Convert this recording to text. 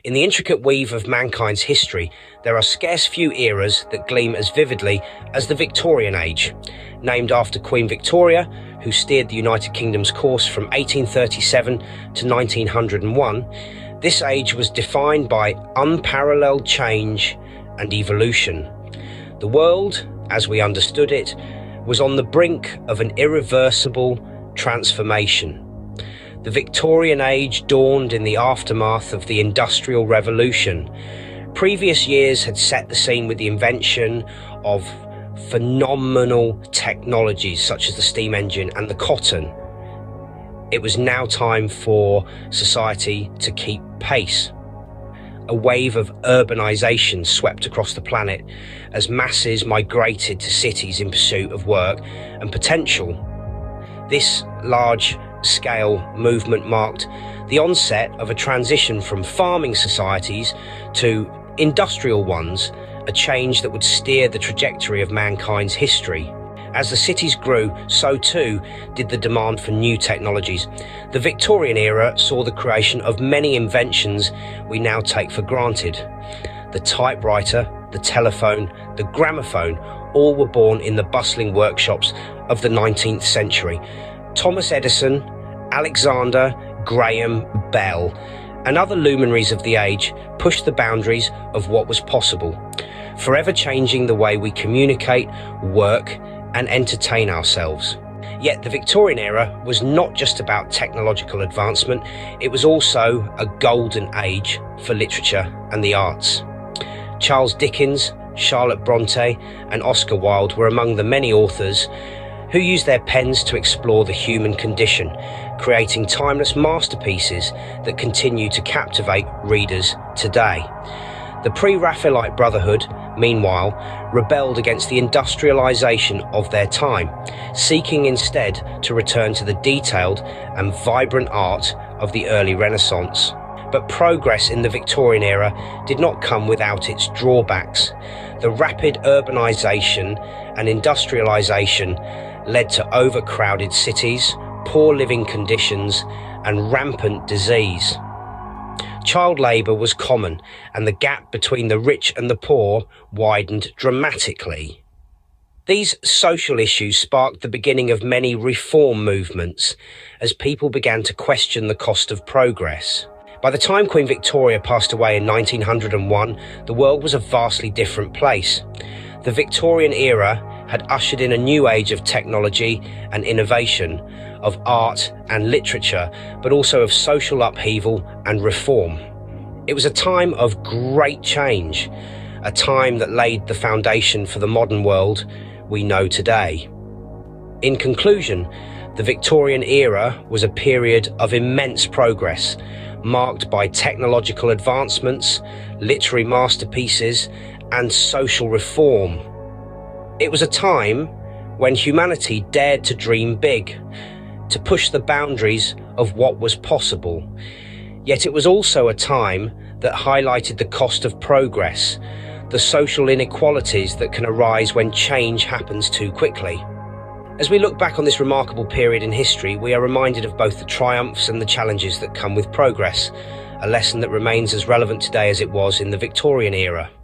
In the intricate weave of mankind's history, there are scarce few eras that gleam as vividly as the Victorian Age. Named after Queen Victoria, who steered the United Kingdom's course from 1837 to 1901, this age was defined by unparalleled change and evolution. The world, as we understood it, was on the brink of an irreversible transformation. The Victorian Age dawned in the aftermath of the Industrial Revolution. Previous years had set the scene with the invention of phenomenal technologies such as the steam engine and the cotton. It was now time for society to keep pace. A wave of urbanization swept across the planet as masses migrated to cities in pursuit of work and potential. This large-scale movement marked the onset of a transition from farming societies to industrial ones, a change that would steer the trajectory of mankind's history. As the cities grew, so too did the demand for new technologies. The Victorian era saw the creation of many inventions we now take for granted. The typewriter, the telephone, the gramophone, all were born in the bustling workshops of the 19th century. Thomas Edison, Alexander Graham Bell, and other luminaries of the age pushed the boundaries of what was possible, forever changing the way we communicate, work, and entertain ourselves. Yet the Victorian era was not just about technological advancement, it was also a golden age for literature and the arts. Charles Dickens, Charlotte Bronte, and Oscar Wilde were among the many authors who used their pens to explore the human condition, creating timeless masterpieces that continue to captivate readers today. The pre-Raphaelite Brotherhood, meanwhile, rebelled against the industrialization of their time, seeking instead to return to the detailed and vibrant art of the early Renaissance. But progress in the Victorian era did not come without its drawbacks. The rapid urbanization and industrialization led to overcrowded cities, poor living conditions, and rampant disease. Child labour was common, and the gap between the rich and the poor widened dramatically. These social issues sparked the beginning of many reform movements as people began to question the cost of progress. By the time Queen Victoria passed away in 1901, the world was a vastly different place. The Victorian era had ushered in a new age of technology and innovation, of art and literature, but also of social upheaval and reform. It was a time of great change, a time that laid the foundation for the modern world we know today. In conclusion, the Victorian era was a period of immense progress, marked by technological advancements, literary masterpieces, and social reform. It was a time when humanity dared to dream big, to push the boundaries of what was possible. Yet it was also a time that highlighted the cost of progress, the social inequalities that can arise when change happens too quickly. As we look back on this remarkable period in history, we are reminded of both the triumphs and the challenges that come with progress, a lesson that remains as relevant today as it was in the Victorian era.